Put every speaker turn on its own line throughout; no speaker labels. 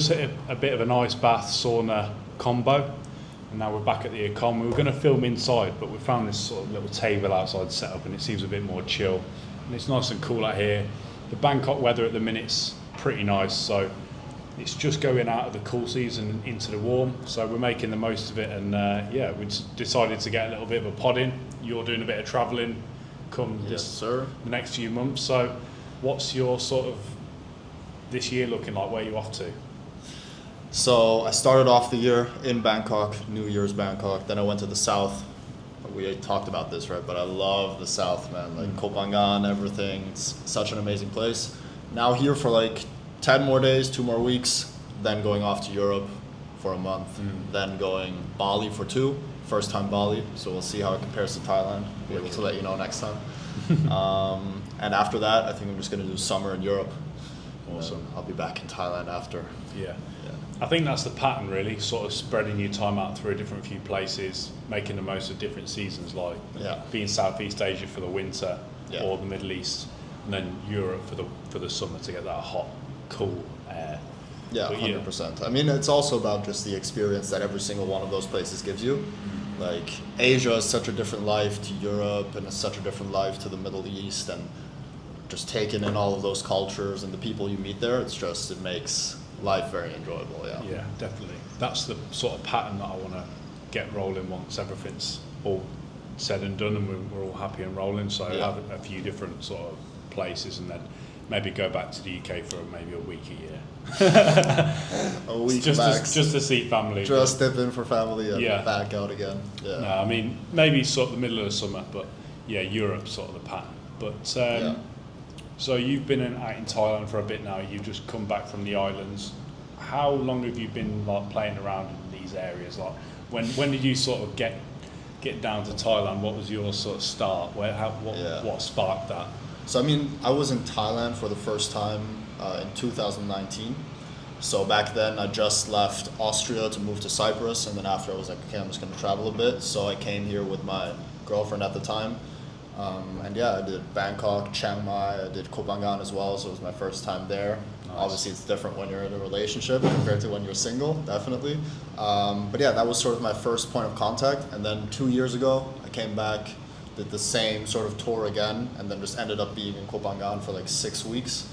Just hit a bit of an ice bath sauna combo, and now we're back at the Econ. We were going to film inside, but we found this sort of little table outside set up, and it seems a bit more chill. And it's nice and cool out here. The Bangkok weather at the minute's pretty nice, so it's just going out of the cool season into the warm. So we're making the most of it, and we decided to get a little bit of a pod in. You're doing a bit of travelling the next few months. So what's your sort of this year looking like? Where are you off to?
So I started off the year in Bangkok, New Year's Bangkok. Then I went to the south. We talked about this, right? But I love the south, man. Like Koh Phangan, everything. It's such an amazing place. Now here for like 10 more days, 2 more weeks. Then going off to Europe for a month. Then going Bali for 2. First time Bali. So we'll see how it compares to Thailand. Be able to let you know next time. And after that, I think I'm just going to do summer in Europe.
Awesome.
I'll be back in Thailand after.
Yeah. I think that's the pattern, really, sort of spreading your time out through a different few places, making the most of different seasons, like being Southeast Asia for the winter or the Middle East, and then Europe for the summer to get that hot, cool air.
Yeah, 100%. I mean, it's also about just the experience that every single one of those places gives you. Like, Asia is such a different life to Europe, and it's such a different life to the Middle East, and just taking in all of those cultures and the people you meet there, it makes life very enjoyable.
Yeah, definitely. That's the sort of pattern that I want to get rolling once everything's all said and done and we're all happy and rolling. So have a few different sort of places, and then maybe go back to the UK for maybe a week a year.
A week
just to see family.
Just dip in for family and back out again. Yeah.
No, I mean maybe sort of the middle of the summer, but Europe's sort of the pattern. But so you've been out in Thailand for a bit now. You've just come back from the islands. How long have you been like playing around in these areas? Like when did you sort of get down to Thailand? What was your sort of start? What sparked that?
So I mean, I was in Thailand for the first time in 2019. So back then I just left Austria to move to Cyprus, and then after I was like, okay, I'm just going to travel a bit. So I came here with my girlfriend at the time. I did Bangkok, Chiang Mai, I did Koh Phangan as well, so it was my first time there. Nice. Obviously it's different when you're in a relationship compared to when you're single, definitely. That was sort of my first point of contact, and then 2 years ago I came back, did the same sort of tour again, and then just ended up being in Koh Phangan for like 6 weeks.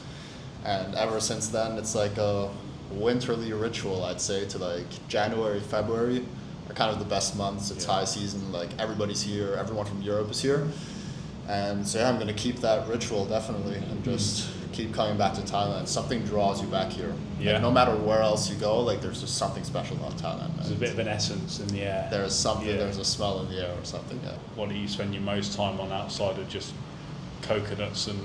And ever since then it's like a winterly ritual, I'd say, to like January, February are kind of the best months. It's high season, like everybody's here, everyone from Europe is here. And so I'm going to keep that ritual, definitely, and just keep coming back to Thailand. Something draws you back here.
Yeah.
Like, no matter where else you go, like there's just something special about Thailand.
There's a bit of an essence in the air.
There's something, there's a smell in the air or something,
What do you spend your most time on outside of just coconuts and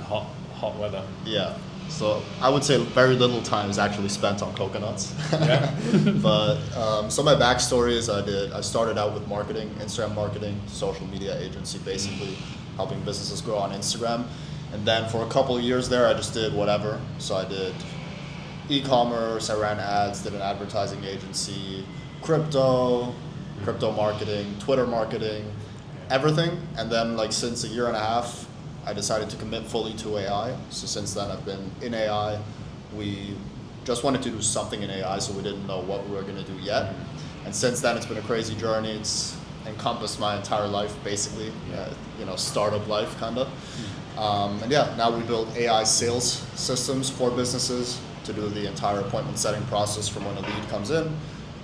hot weather?
Yeah. So I would say very little time is actually spent on coconuts. But so my backstory is I started out with marketing, Instagram marketing, social media agency, basically helping businesses grow on Instagram. And then for a couple of years there, I just did whatever. So I did e-commerce, I ran ads, did an advertising agency, crypto marketing, Twitter marketing, everything. And then like since a year and a half, I decided to commit fully to AI. So since then I've been in AI. We just wanted to do something in AI, so we didn't know what we were going to do yet. And since then it's been a crazy journey. It's encompassed my entire life basically, startup life kind of. Now we build AI sales systems for businesses to do the entire appointment setting process from when a lead comes in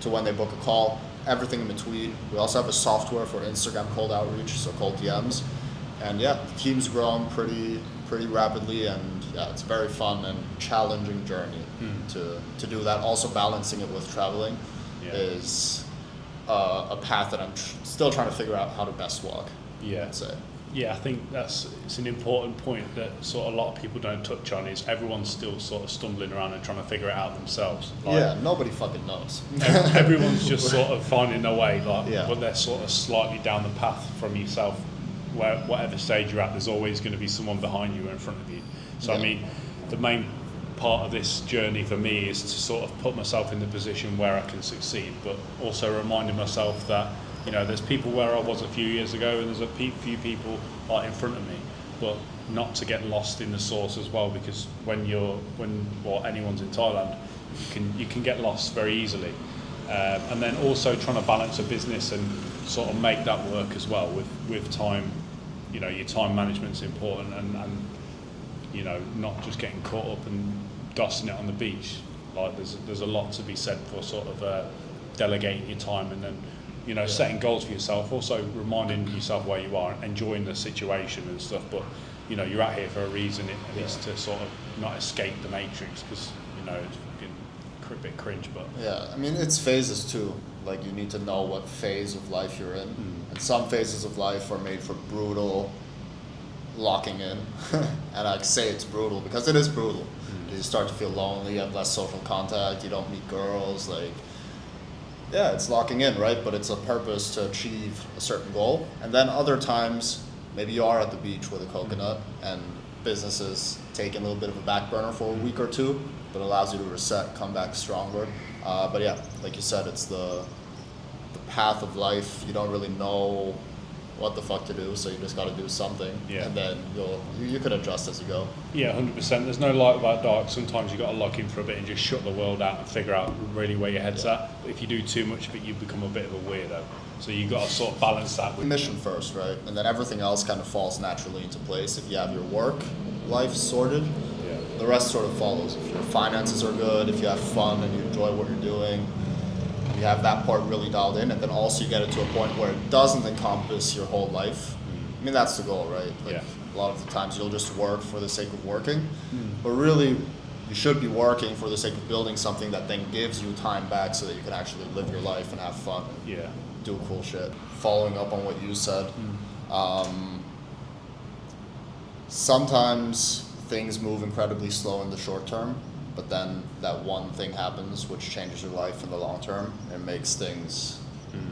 to when they book a call, everything in between. We also have a software for Instagram cold outreach, so cold DMs. And the team's grown pretty rapidly, and it's a very fun and challenging journey to do that. Also balancing it with traveling is a path that I'm still trying to figure out how to best walk. I'd say.
Yeah, I think it's an important point that sort of a lot of people don't touch on, is everyone's still sort of stumbling around and trying to figure it out themselves. Like,
nobody fucking knows.
Everyone's just sort of finding their way, but they're sort of slightly down the path from yourself. Where whatever stage you're at, there's always going to be someone behind you or in front of you. So I mean, the main part of this journey for me is to sort of put myself in the position where I can succeed, but also reminding myself that there's people where I was a few years ago, and there's a few people in front of me. But not to get lost in the source as well, because when anyone's in Thailand, you can get lost very easily. And then also trying to balance a business and sort of make that work as well with time. You know, your time management's important, and you know, not just getting caught up and dossing it on the beach. Like there's a lot to be said for sort of delegating your time, and then, you know, setting goals for yourself, also reminding yourself where you are, enjoying the situation and stuff. But you know, you're out here for a reason. It is to sort of not escape the matrix, because you know it's fucking a bit cringe. But
yeah, I mean, it's phases too. Like, you need to know what phase of life you're in, and some phases of life are made for brutal locking in. And I say it's brutal because it is brutal. You start to feel lonely, you have less social contact, you don't meet girls, like, yeah, it's locking in, right? But it's a purpose to achieve a certain goal. And then other times, maybe you are at the beach with a coconut and business is taking a little bit of a back burner for a week or two, but allows you to reset, come back stronger. But yeah, like you said, it's the path of life. You don't really know what the fuck to do, so you just got to do something, and then you can adjust as you go.
Yeah, 100%. There's no light without dark. Sometimes you got to lock in for a bit and just shut the world out and figure out really where your head's at. But if you do too much of it, you become a bit of a weirdo. So you got to sort of balance that with
mission first, right? And then everything else kind of falls naturally into place. If you have your work life sorted, the rest sort of follows. If your finances are good, if you have fun and you enjoy what you're doing, you have that part really dialed in, and then also you get it to a point where it doesn't encompass your whole life. I mean, that's the goal, right? Like, a lot of the times you'll just work for the sake of working, but really you should be working for the sake of building something that then gives you time back so that you can actually live your life and have fun and do cool shit. Following up on what you said, sometimes things move incredibly slow in the short term, but then that one thing happens which changes your life in the long term and makes things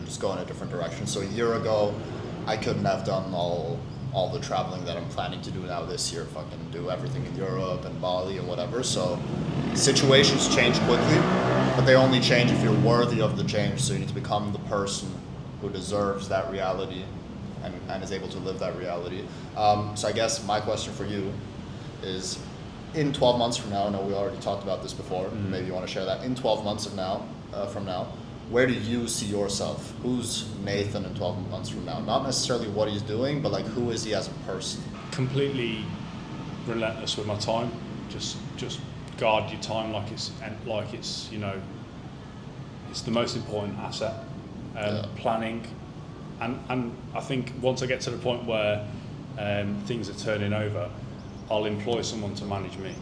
just go in a different direction. So a year ago, I couldn't have done all the traveling that I'm planning to do now this year, fucking do everything in Europe and Bali and whatever. So situations change quickly, but they only change if you're worthy of the change. So you need to become the person who deserves that reality and is able to live that reality. So I guess my question for you is, in 12 months from now, I know we already talked about this before, maybe you want to share that. In 12 months from now, where do you see yourself? Who's Nathan in 12 months from now? Not necessarily what he's doing, but like, who is he as a person?
Completely relentless with my time. Just guard your time like it's you know, it's the most important asset. Planning, and I think once I get to the point where things are turning over, I'll employ someone to manage me,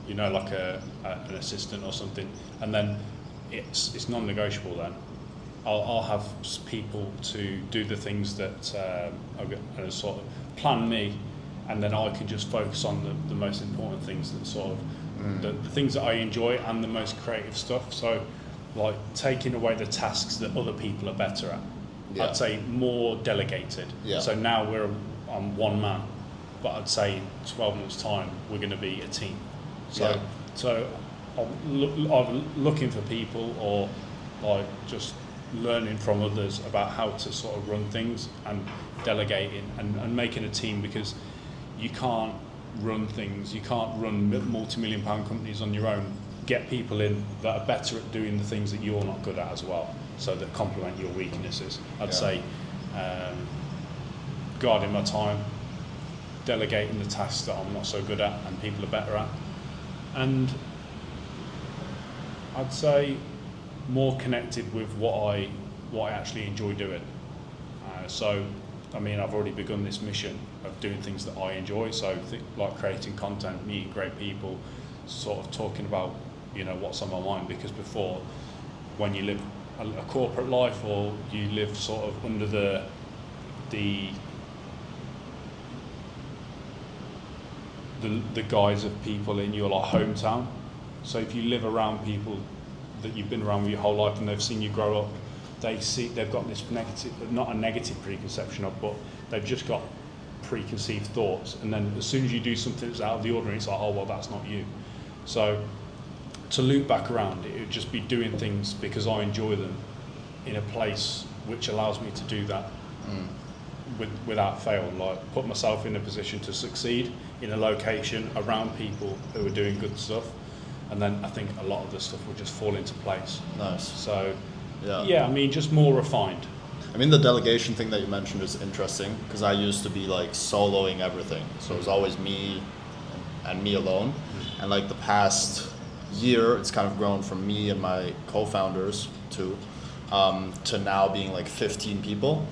you know, like an assistant or something, and then it's non-negotiable. Then I'll have people to do the things that are going to sort of plan me, and then I can just focus on the most important things, that sort of the things that I enjoy and the most creative stuff. So, like, taking away the tasks that other people are better at. I'd say more delegated. So now we're on one man, but I'd say in 12 months' time we're going to be a team. So I'm looking for people, or like just learning from others about how to sort of run things and delegating and making a team, because you can't run things, you can't run multi-million-pound companies on your own. Get people in that are better at doing the things that you're not good at as well, so that complement your weaknesses. I'd say guarding my time, delegating the tasks that I'm not so good at and people are better at, and I'd say more connected with what I actually enjoy doing. So, I mean, I've already begun this mission of doing things that I enjoy. So, like creating content, meeting great people, sort of talking about, you know, what's on my mind. Because before, when you live a corporate life, or you live sort of under the guise of people in your like hometown. So if you live around people that you've been around with your whole life and they've seen you grow up, they've got this negative, not a negative preconception of, but they've just got preconceived thoughts. And then as soon as you do something that's out of the ordinary, it's like, oh well, that's not you. So to loop back around, it would just be doing things because I enjoy them in a place which allows me to do that without fail. Like put myself in a position to succeed in a location around people who are doing good stuff, and then I think a lot of the stuff will just fall into place.
Nice.
So
Yeah.
I mean, just more refined.
I mean, the delegation thing that you mentioned is interesting because I used to be like soloing everything. So it was always me and me alone. And like the past year, it's kind of grown from me and my co-founders to now being like 15 people.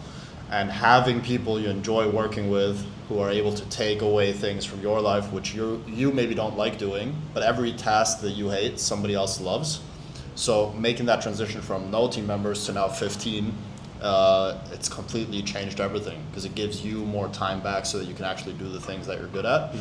And having people you enjoy working with who are able to take away things from your life, which you maybe don't like doing, but every task that you hate, somebody else loves. So making that transition from no team members to now 15, it's completely changed everything because it gives you more time back so that you can actually do the things that you're good at.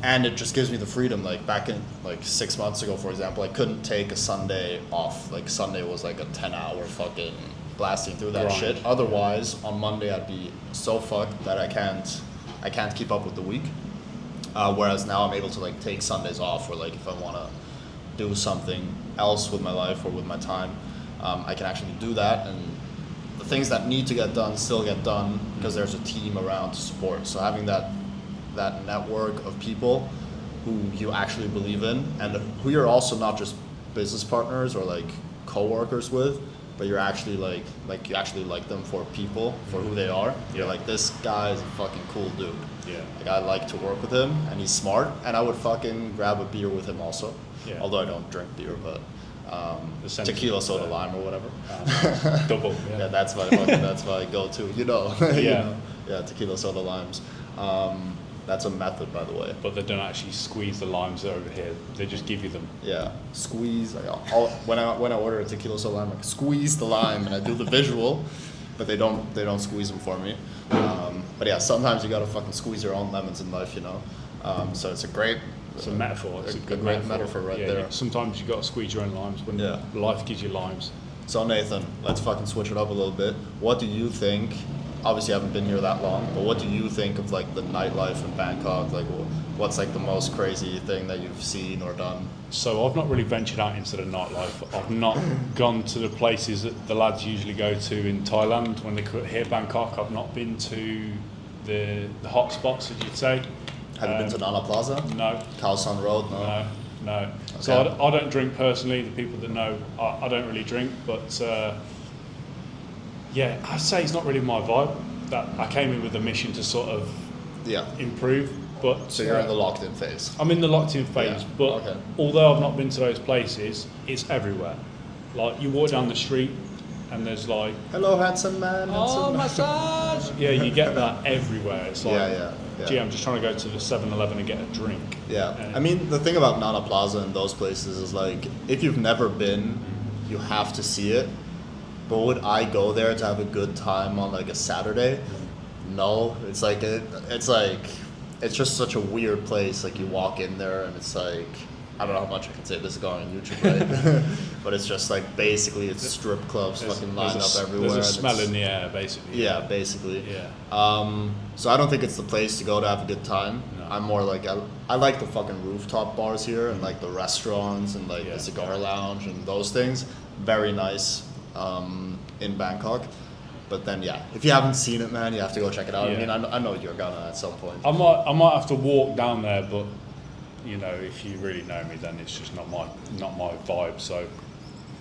And it just gives me the freedom. Like back in like 6 months ago, for example, I couldn't take a Sunday off. Like Sunday was like a 10-hour fucking blasting through that
Grind.
shit. Otherwise, on Monday I'd be so fucked that I can't keep up with the week. Whereas now I'm able to like take Sundays off, or like if I want to do something else with my life or with my time, I can actually do that, and the things that need to get done still get done because there's a team around to support. So having that network of people who you actually believe in and who you're also not just business partners or like co-workers with, but you're actually like you actually like them for people, for who they are. You're like, this guy is a fucking cool dude.
Yeah.
Like I like to work with him and he's smart, and I would fucking grab a beer with him also.
Yeah.
Although I don't drink beer, but
sentiment
tequila, soda,
there.
lime, or whatever.
Double.
Yeah, that's my go-to. You know.
Yeah.
Yeah, tequila, soda, limes. That's a method, by the way.
But they don't actually squeeze the limes over here. They just give you them.
Yeah, squeeze. When I order a tequila soda lime, I squeeze the lime and I do the visual, but they don't squeeze them for me. But yeah, sometimes you gotta fucking squeeze your own lemons in life, you know. So it's a great.
It's a metaphor. It's a good
great metaphor right there.
Sometimes you got to squeeze your own limes when life gives you limes.
So Nathan, let's fucking switch it up a little bit. What do you think? Obviously, I haven't been here that long, but what do you think of like the nightlife in Bangkok? Like, what's like the most crazy thing that you've seen or done?
So I've not really ventured out into the nightlife. I've not gone to the places that the lads usually go to in Thailand when they hit Bangkok. I've not been to the hot spots, as you'd say.
Have you been to Nana Plaza?
No.
Khao San Road?
No.
Okay.
So I don't drink personally. The people that know, I don't really drink. But yeah, I'd say it's not really my vibe. That I came in with a mission to sort of improve. But
So you're in the locked-in phase.
I'm in the locked-in phase.
Yeah.
But
Okay.
although I've not been to those places, it's everywhere. Like you walk down the street and there's like,
Hello, handsome man.
oh,
handsome man.
massage. Yeah, you get that everywhere. It's like,
Yeah.
gee, I'm just trying to go to the 7-Eleven and get a drink.
Yeah,
And
I mean, the thing about Nana Plaza and those places is like, if you've never been, you have to see it. But would I go there to have a good time on like a Saturday? No, it's just such a weird place. Like you walk in there and it's like, I don't know how much I can say this is going on YouTube, right? But it's just like basically it's strip clubs fucking lined up everywhere.
There's a
and
smell
it's-
in the air, basically.
Yeah, basically.
Yeah.
So I don't think it's the place to go to have a good time.
No.
I'm more like I like the fucking rooftop bars here and like the restaurants and like
Yeah.
the cigar lounge and those things. Very nice in Bangkok. But then yeah, if you haven't seen it, man, you have to go check it out.
Yeah.
I mean, I know you're gonna at some point.
I might have to walk down there, but you know, if you really know me, then it's just not my vibe. So,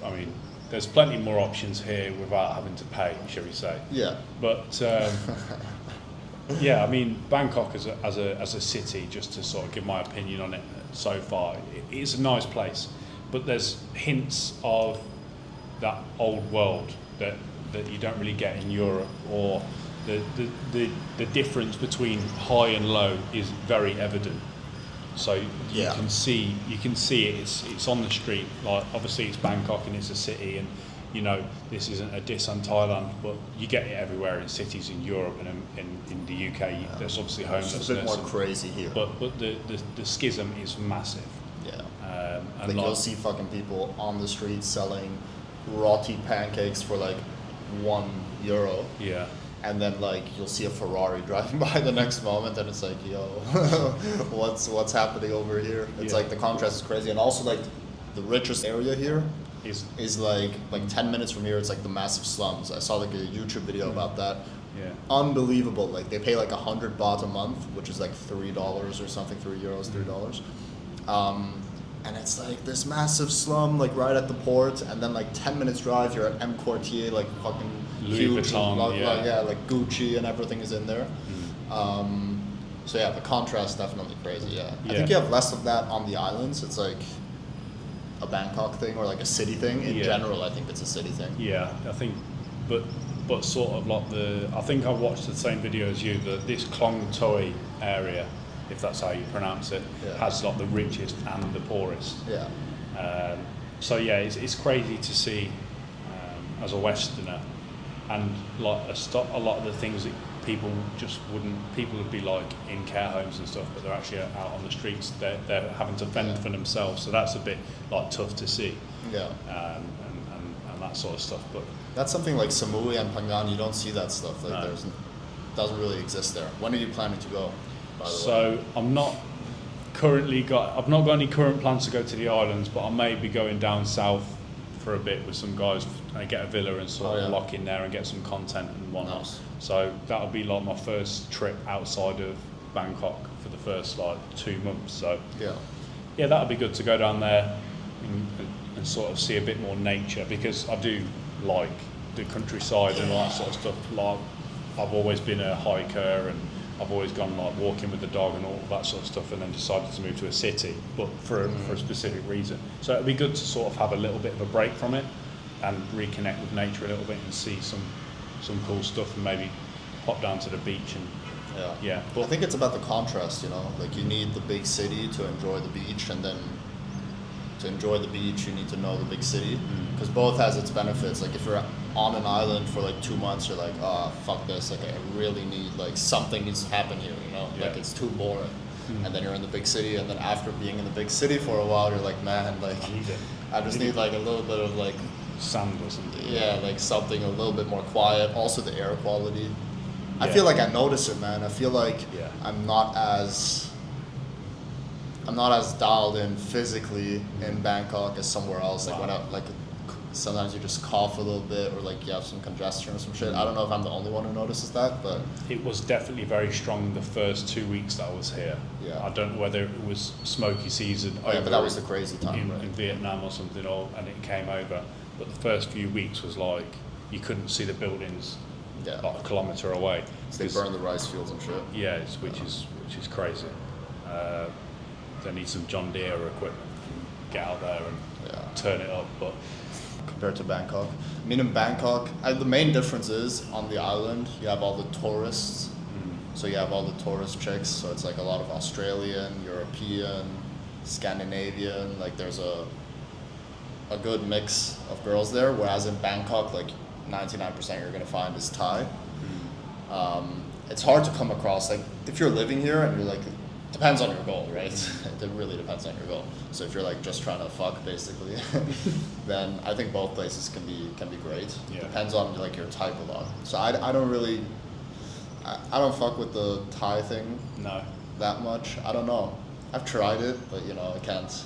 I mean, there's plenty more options here without having to pay, shall we say?
Yeah.
But yeah, I mean, Bangkok as a city, just to sort of give my opinion on it so far, it's a nice place, but there's hints of that old world that you don't really get in Europe, or the difference between high and low is very evident. So you can see it. It's on the street. Like obviously it's Bangkok and it's a city, and you know this isn't a diss on Thailand, but you get it everywhere in cities in Europe and in the UK. There's obviously homelessness.
It's a bit more crazy here.
But the schism is massive.
Yeah.
And
Like you'll see fucking people on the street selling roti pancakes for like €1.
Yeah.
And then like you'll see a Ferrari driving by the next moment, and it's like, yo, what's happening over here? It's like the contrast is crazy, and also like the richest area here is like 10 minutes from here. It's like the massive slums. I saw like a YouTube video about that,
Yeah.
Unbelievable. Like they pay like 100 baht a month, which is like $3 or something, €3, $3. And it's like this massive slum, like right at the port, and then like 10 minutes drive, you're at M Quartier, like fucking
Louis
huge,
Vuitton,
like Gucci and everything is in there. So yeah, the contrast definitely crazy. Yeah, I think you have less of that on the islands. It's like a Bangkok thing or like a city thing. In general, I think it's a city thing.
Yeah, I think, but sort of like I think I watched the same video as you. This Klong Toi area, if that's how you pronounce it, has like the richest and the poorest.
Yeah.
So yeah, it's crazy to see as a Westerner, and like a lot of the things that people would be like in care homes and stuff, but they're actually out on the streets. They're having to fend for themselves. So that's a bit like tough to see.
Yeah.
And that sort of stuff, but.
That's something like Samui and Phangan, you don't see that stuff. Like doesn't really exist there. When are you planning to go, by the way?
So I've not got any current plans to go to the islands, but I may be going down south for a bit with some guys and get a villa and sort of lock in there and get some content and whatnot.
Nice.
So that'll be like my first trip outside of Bangkok for the first like 2 months. So yeah, that'll be good to go down there and sort of see a bit more nature, because I do like the countryside and all that sort of stuff. Like I've always been a hiker, and I've always gone like walking with the dog and all that sort of stuff, and then decided to move to a city, but for a specific reason. So it'd be good to sort of have a little bit of a break from it and reconnect with nature a little bit and see some cool stuff, and maybe pop down to the beach and
But I think it's about the contrast, you know, like you need the big city to enjoy the beach, and then to enjoy the beach you need to know the big city, because both has its benefits. Like if you're on an island for like 2 months, you're like, oh fuck this, like I really need, like something needs to happen here, you know, like it's too boring. And then you're in the big city, and then after being in the big city for a while, you're like, man, like I just need like a little bit of like
sand or something.
Yeah, like something a little bit more quiet. Also the air quality. I feel like I notice it, man. I feel like I'm not as dialed in physically in Bangkok as somewhere else. Like when I sometimes you just cough a little bit, or like you have some congestion or some shit. I don't know if I'm the only one who notices that, but
it was definitely very strong the first 2 weeks that I was here.
Yeah.
I don't know whether it was smoky season over
but that was the crazy time,
in Vietnam or something, and it came over. But the first few weeks was like you couldn't see the buildings like a kilometre away.
So they burn the rice fields and shit.
Yeah, which is crazy. They need some John Deere equipment. Get out there and turn it up, but.
Compared to Bangkok. I mean, in Bangkok, the main difference is on the island, you have all the tourists. So you have all the tourist chicks. So it's like a lot of Australian, European, Scandinavian. Like there's a good mix of girls there. Whereas in Bangkok, like 99% you're gonna find is Thai. It's hard to come across. Like if you're living here and you're like, depends on your goal, right? It really depends on your goal. So if you're like just trying to fuck, basically, then I think both places can be great.
Yeah.
Depends on like your type a lot. So I don't fuck with the Thai thing that much. I don't know. I've tried it, but you know I can't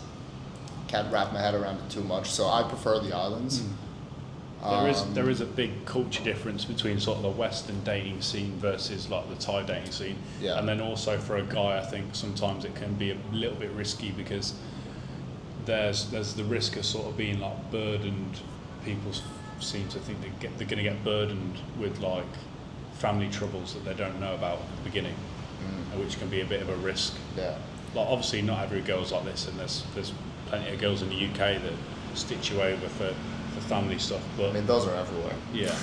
wrap my head around it too much. So I prefer the islands.
There is a big culture difference between sort of the Western dating scene versus like the Thai dating scene.
Yeah.
And then also for a guy, I think sometimes it can be a little bit risky, because there's the risk of sort of being like burdened. People seem to think they're going to get burdened with like family troubles that they don't know about at the beginning, which can be a bit of a risk.
Yeah.
Like obviously not every girl's like this, and there's plenty of girls in the UK that stitch you over for family stuff, but
I mean those are everywhere.
Yeah.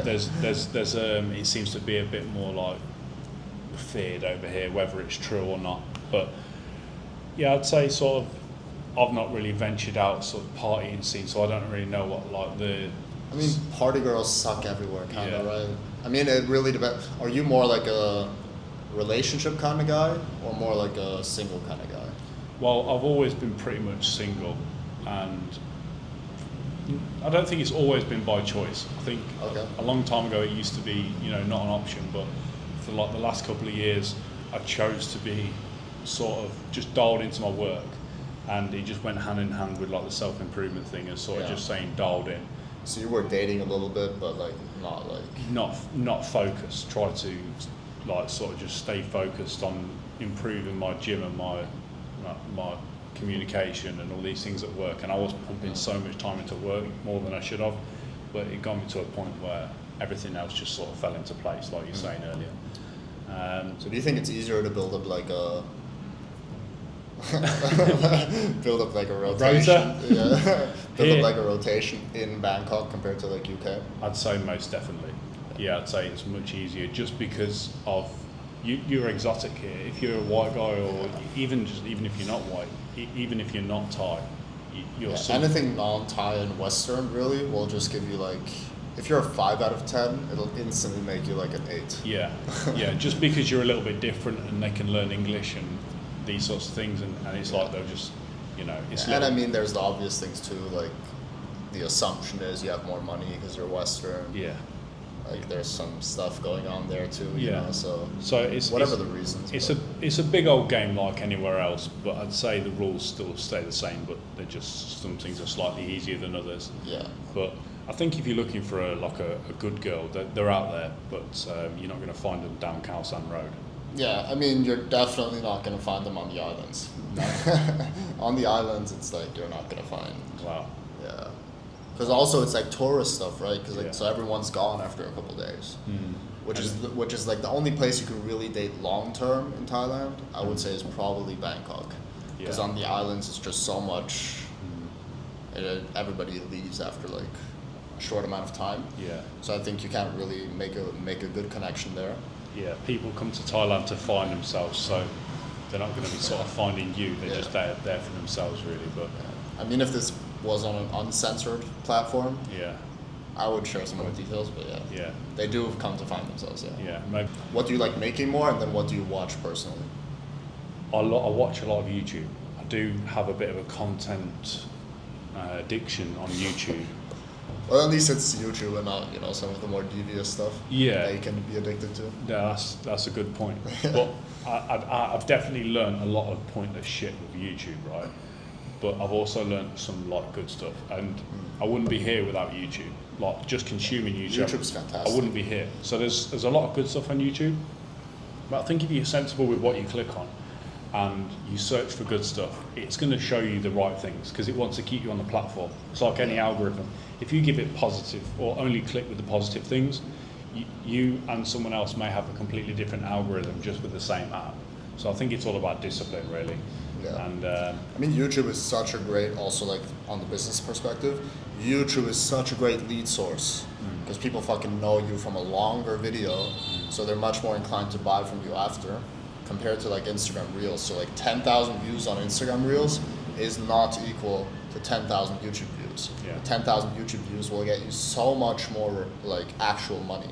there's it seems to be a bit more like feared over here, whether it's true or not. But yeah, I'd say sort of I've not really ventured out sort of partying scene, so I don't really know what like the.
I mean, party girls suck everywhere, kind of, right? I mean, it really depends. Are you more like a relationship kind of guy, or more like a single kind of guy?
Well, I've always been pretty much single, and I don't think it's always been by choice. I think a long time ago it used to be, you know, not an option, but for like the last couple of years I chose to be sort of just dialed into my work, and it just went hand in hand with like the self-improvement thing and sort of just saying dialed in.
So you were dating a little bit, but like not like.
Not focused. Try to like sort of just stay focused on improving my gym and my communication and all these things at work. And I was pumping so much time into work, more than I should have. But it got me to a point where everything else just sort of fell into place, like you were saying earlier.
So do you think it's easier to build up like a rotation? Yeah. Build up like a rotation in Bangkok compared to like UK?
I'd say most definitely. Yeah, I'd say it's much easier just because of you're exotic here. If you're a white guy, or even if you're not white, even if you're not Thai, you're
anything non-Thai and Western really will just give you like, if you're a 5 out of 10, it'll instantly make you like an 8.
Yeah, yeah. Just because you're a little bit different and they can learn English and these sorts of things, and it's like they'll just, it's.
And I mean, there's the obvious things too, like the assumption is you have more money because you're Western.
Yeah.
Like there's some stuff going on there too, so
it's
whatever the reasons.
It's a big old game like anywhere else, but I'd say the rules still stay the same, but they're just, some things are slightly easier than others.
Yeah.
But I think if you're looking for a good girl, they're out there, but you're not going to find them down Khao San Road.
Yeah, I mean, you're definitely not going to find them on the islands.
No.
On the islands, it's like you're not going to find.
Wow.
Yeah. Because also it's like tourist stuff, right? Because so everyone's gone after a couple of days, which is like the only place you can really date long term in Thailand. I would say is probably Bangkok, because on the islands it's just so much. Everybody leaves after like a short amount of time.
Yeah.
So I think you can't really make a good connection there.
Yeah, people come to Thailand to find themselves, so they're not going to be sort of finding you. They're just there for themselves, really. But
I mean, if this was on an uncensored platform, I would share some more details, but they do come to find themselves.
Maybe.
What do you like making more, and then what do you watch personally?
I watch a lot of YouTube. I do have a bit of a content addiction on YouTube.
Well, at least it's YouTube and not some of the more devious stuff.
Yeah,
that you can be addicted to.
Yeah, that's a good point. But I've definitely learned a lot of pointless shit with YouTube, right? But I've also learned some like good stuff, and I wouldn't be here without YouTube. Like just consuming YouTube.
YouTube's fantastic.
I wouldn't be here. So there's a lot of good stuff on YouTube. But I think if you're sensible with what you click on, and you search for good stuff, it's going to show you the right things because it wants to keep you on the platform. It's like any algorithm. If you give it positive or only click with the positive things, you and someone else may have a completely different algorithm just with the same app. So I think it's all about discipline, really.
Yeah.
And
I mean, YouTube is such a great, also like on the business perspective, YouTube is such a great lead source because people fucking know you from a longer video, so they're much more inclined to buy from you after, compared to like Instagram Reels. So like 10,000 views on Instagram Reels is not equal to 10,000 YouTube views. 10,000 YouTube views will get you so much more like actual money,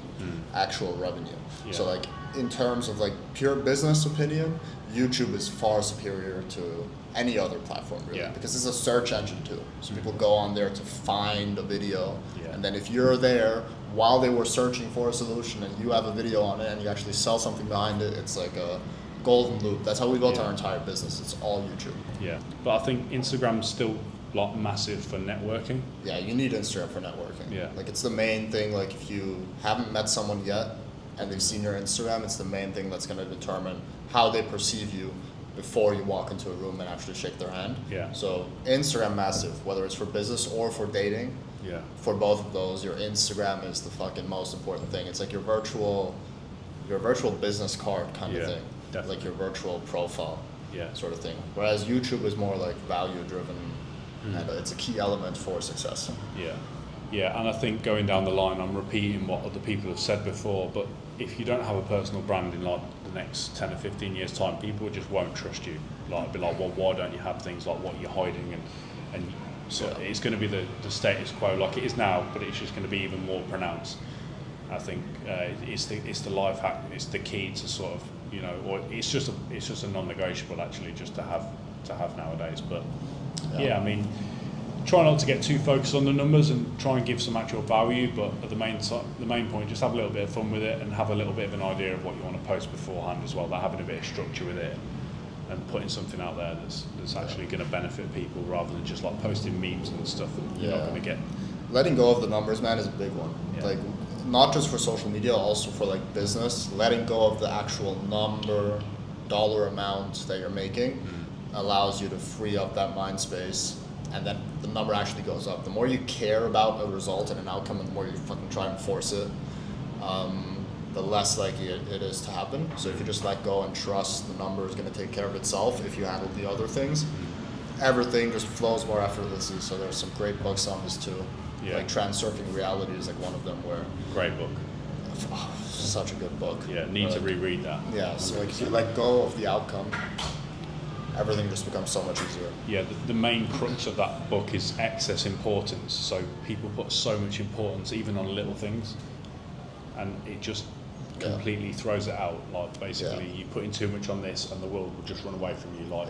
actual revenue. So like in terms of like pure business opinion, YouTube is far superior to any other platform really, because it's a search engine too. So people go on there to find a video, and then if you're there while they were searching for a solution and you have a video on it and you actually sell something behind it, it's like a golden loop. That's how we built our entire business. It's all YouTube.
Yeah, but I think Instagram's still like massive for networking.
Yeah, you need Instagram for networking.
Yeah,
like it's the main thing. Like if you haven't met someone yet and they've seen your Instagram, it's the main thing that's going to determine how they perceive you before you walk into a room and actually shake their hand.
Yeah.
So Instagram massive, whether it's for business or for dating.
Yeah.
For both of those, your Instagram is the fucking most important thing. It's like your virtual business card kind of thing. Definitely. Like your virtual profile. Sort of thing. Whereas YouTube is more like value driven, and it's a key element for success.
Yeah, and I think going down the line, I'm repeating what other people have said before, but if you don't have a personal brand in like the next 10 or 15 years time, people just won't trust you. Like, be like, well, why don't you have things like what you're hiding? And so it's going to be the status quo like it is now, but it's just going to be even more pronounced. I think it's the life hack. It's the key to sort of, or it's just a non-negotiable actually, just to have nowadays. But I mean, try not to get too focused on the numbers and try and give some actual value, but at the main point, just have a little bit of fun with it and have a little bit of an idea of what you want to post beforehand as well. Like having a bit of structure with it and putting something out there that's actually going to benefit people rather than just like posting memes and stuff. And you're not going to get.
letting go of the numbers, man, is a big one.
Yeah.
Like, not just for social media, also for like business. Letting go of the actual dollar amount that you're making allows you to free up that mind space, and then the number actually goes up. The more you care about a result and an outcome, and the more you fucking try and force it, the less likely it is to happen. So if you just let go and trust the number is going to take care of itself, if you handle the other things, everything just flows more effortlessly. So there's some great books on this too.
Yeah.
Like Transurfing Reality is like one of them where,
Great book.
such a good book.
Yeah, need to reread that.
Yeah, so like if you let go of the outcome, everything just becomes so much easier.
Yeah, the main crux of that book is excess importance. So people put so much importance even on little things, and it just completely throws it out. Like basically, you're putting too much on this, and the world will just run away from you. Like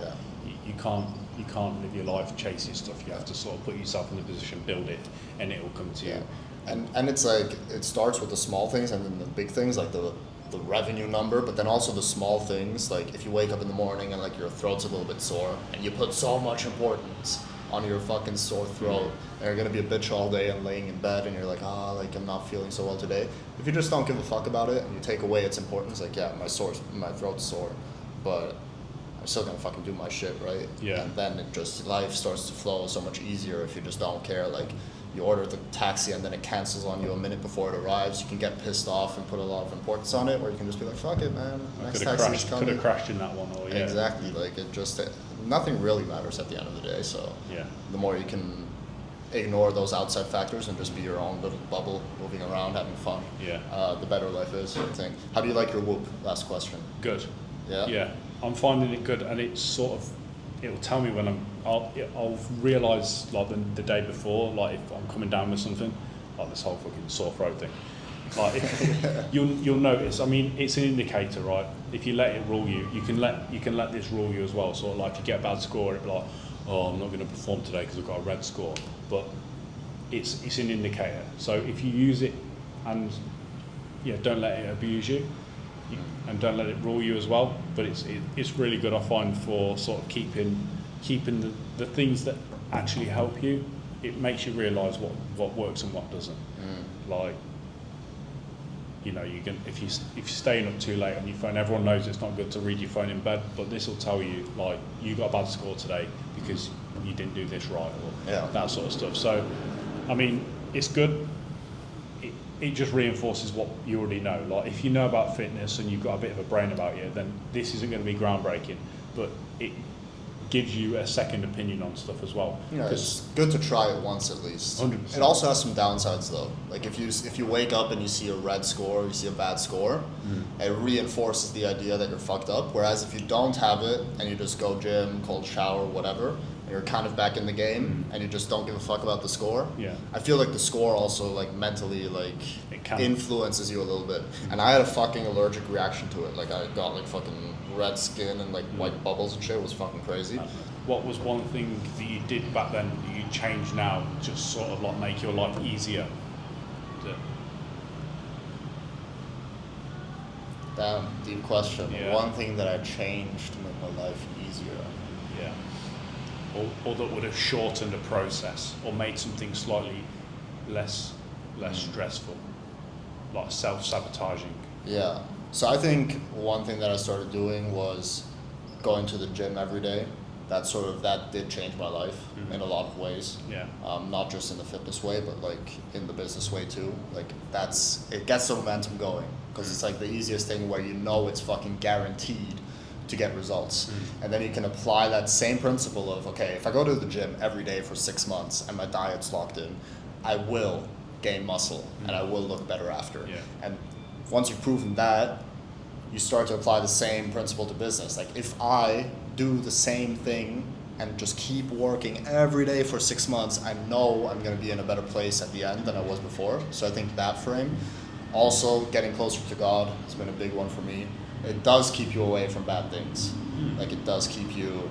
you can't live your life chasing stuff. You have to sort of put yourself in the position, build it, and it will come to you.
And it's like, it starts with the small things and then the big things, like the revenue number, but then also the small things, like if you wake up in the morning and like your throat's a little bit sore and you put so much importance on your fucking sore throat and you're gonna be a bitch all day and laying in bed and you're like, like I'm not feeling so well today. If you just don't give a fuck about it and you take away its importance, like my throat's sore, but I'm still gonna fucking do my shit, right?
Yeah.
And then life starts to flow so much easier if you just don't care. Like, you order the taxi and then it cancels on you a minute before it arrives. You can get pissed off and put a lot of importance on it, or you can just be like, fuck it, man. Next taxi is coming.
Could have crashed in that one, or
Exactly. Like, nothing really matters at the end of the day. So the more you can ignore those outside factors and just be your own little bubble, moving around, having fun, the better life is. How do you like your Whoop? Last question.
Good.
Yeah.
Yeah, I'm finding it good, and it's sort of, it'll tell me when I'll realise like the day before, like if I'm coming down with something, like this whole fucking sore throat thing. Like you'll notice. I mean, it's an indicator, right? If you let it rule you, you can let this rule you as well. Sort of like you get a bad score, it'll be like, oh, I'm not going to perform today because I've got a red score. But it's an indicator. So if you use it and don't let it abuse you. And don't let it rule you as well. But it's really good, I find, for sort of keeping the things that actually help you. It makes you realise what works and what doesn't. Like, you can if you're staying up too late on your phone, everyone knows it's not good to read your phone in bed, but this will tell you like you got a bad score today because you didn't do this right, or that sort of stuff. So, I mean, it's good. It just reinforces what you already know. Like if you know about fitness and you've got a bit of a brain about you, then this isn't going to be groundbreaking, but it gives you a second opinion on stuff as well.
Yeah, it's good to try it once at least.
100%.
It also has some downsides though. Like if you wake up and you see a red score, you see a bad score, it reinforces the idea that you're fucked up. Whereas if you don't have it and you just go gym, cold shower, whatever, you're kind of back in the game and you just don't give a fuck about the score. I feel like the score also like mentally like influences you a little bit. And I had a fucking allergic reaction to it. Like I got like fucking red skin and like white bubbles and shit. It was fucking crazy.
What was one thing that you did back then that you change now, just sort of like make your life easier?
Damn, deep question. One thing that I changed to make my life easier.
Or that would have shortened a process or made something slightly less stressful, like self-sabotaging.
Yeah. So I think one thing that I started doing was going to the gym every day. That did change my life in a lot of ways. Not just in the fitness way, but like in the business way too. Like it gets the momentum going because it's like the easiest thing where you know it's fucking guaranteed to get results. And then you can apply that same principle of, okay, if I go to the gym every day for 6 months and my diet's locked in, I will gain muscle and I will look better after. And once you've proven that, you start to apply the same principle to business. Like if I do the same thing and just keep working every day for 6 months, I know I'm going to be in a better place at the end than I was before. So I think that frame. Also, getting closer to God has been a big one for me. It does keep you away from bad things. Like it does keep you,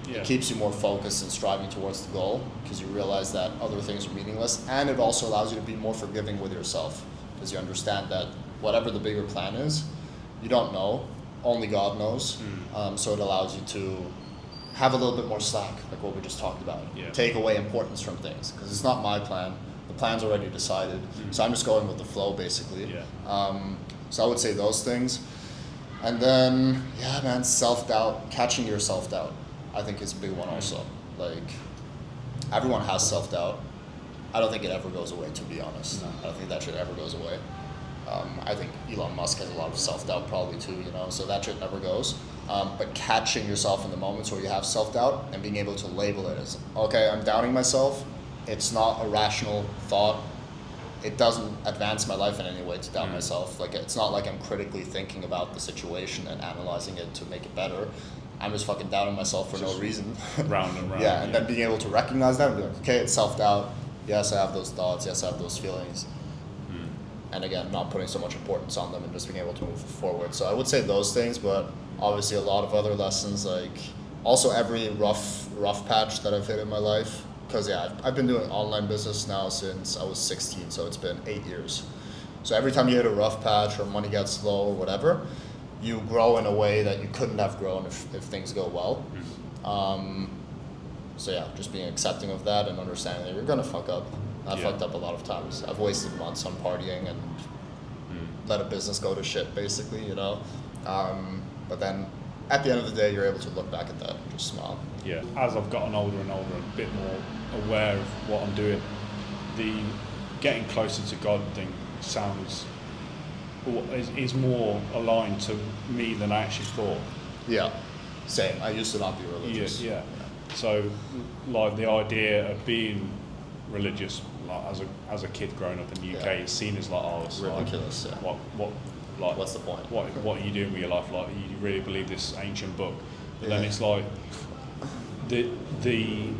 it keeps you more focused and striving towards the goal because you realize that other things are meaningless, and it also allows you to be more forgiving with yourself because you understand that whatever the bigger plan is, you don't know, only God knows. So it allows you to have a little bit more slack, like what we just talked about. Take away importance from things because it's not my plan. The plan's already decided. So I'm just going with the flow, basically.
Yeah.
So I would say those things. And then, yeah, man, self-doubt, catching your self-doubt, I think is a big one also. Like, everyone has self-doubt. I don't think it ever goes away, to be honest.
No.
I don't think that shit ever goes away. I think Elon Musk has a lot of self-doubt probably too, you know, so that shit never goes. But catching yourself in the moments where you have self-doubt and being able to label it as, okay, I'm doubting myself. It's not a rational thought. It doesn't advance my life in any way to doubt myself. Like, it's not like I'm critically thinking about the situation and analyzing it to make it better. I'm just fucking doubting myself for no reason.
Round and round.
Yeah, and then being able to recognize that and be like, okay, it's self-doubt. Yes, I have those thoughts. Yes, I have those feelings. And again, not putting so much importance on them and just being able to move forward. So I would say those things, but obviously a lot of other lessons, like also every rough patch that I've hit in my life. Because yeah, I've been doing online business now since I was 16, so it's been 8 years. So every time you hit a rough patch or money gets low or whatever, you grow in a way that you couldn't have grown if things go well. So yeah, just being accepting of that and understanding that you're gonna fuck up. I've fucked up a lot of times. I've wasted months on partying and let a business go to shit, basically, you know. But then at the end of the day, you're able to look back at that and just smile.
Yeah. As I've gotten older and older, a bit more aware of what I'm doing, the getting closer to God thing sounds is more aligned to me than I actually thought.
Yeah, same. I used to not be religious.
Yeah. So, like the idea of being religious, like as a kid growing up in the UK, it's seen as like, oh, it's
ridiculous.
Like,
Yeah.
like
What's the point?
What are you doing with your life? Like, you really believe this ancient book? But then it's like the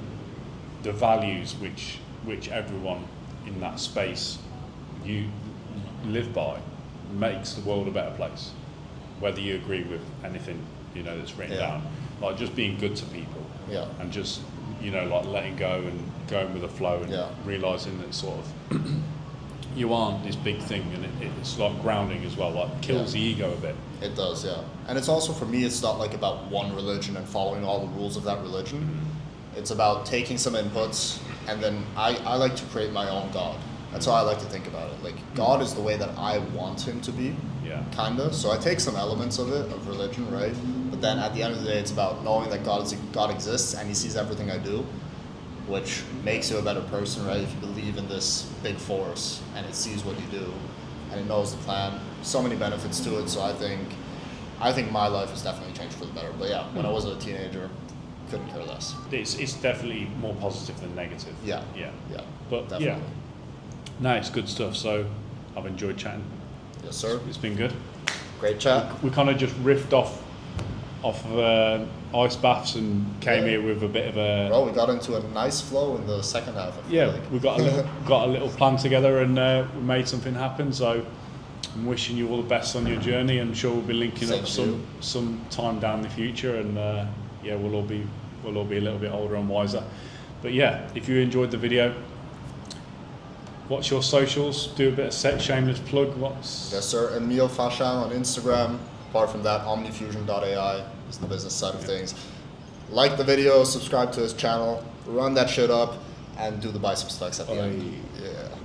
values which everyone in that space you live by makes the world a better place, whether you agree with anything, you know, that's written down. Like just being good to people, and just, you know, like letting go and going with the flow and realizing that sort of you aren't this big thing, and it's like grounding as well, like kills the ego a bit.
It does, yeah. And it's also, for me, it's not like about one religion and following all the rules of that religion. It's about taking some inputs, and then I like to create my own God. That's how I like to think about it. Like, God is the way that I want him to be, kinda. So I take some elements of it, of religion, right? But then at the end of the day, it's about knowing that God exists and he sees everything I do, which makes you a better person, right? If you believe in this big force and it sees what you do and it knows the plan, so many benefits to it. So I think my life has definitely changed for the better. But yeah, when I was a teenager, couldn't care less.
It's definitely more positive than negative.
Yeah.
But
definitely.
No, it's good stuff. So I've enjoyed chatting.
Yes, sir.
It's been good.
Great chat.
We kind of just riffed off of ice baths and came here with a bit of a.
Well, we got into a nice flow in the second half. I feel like.
We got a little plan together and we made something happen. So I'm wishing you all the best on your journey. I'm sure we'll be linking up some time down the future, and we'll all be a little bit older and wiser. But yeah, if you enjoyed the video, what's your socials? Do a bit of shameless plug.
Yes, sir. Emil Fashan on Instagram. Apart from that, omnifusion.ai is the business side of things. Like the video, subscribe to his channel, run that shit up, and do the biceps flex at the end. Yeah.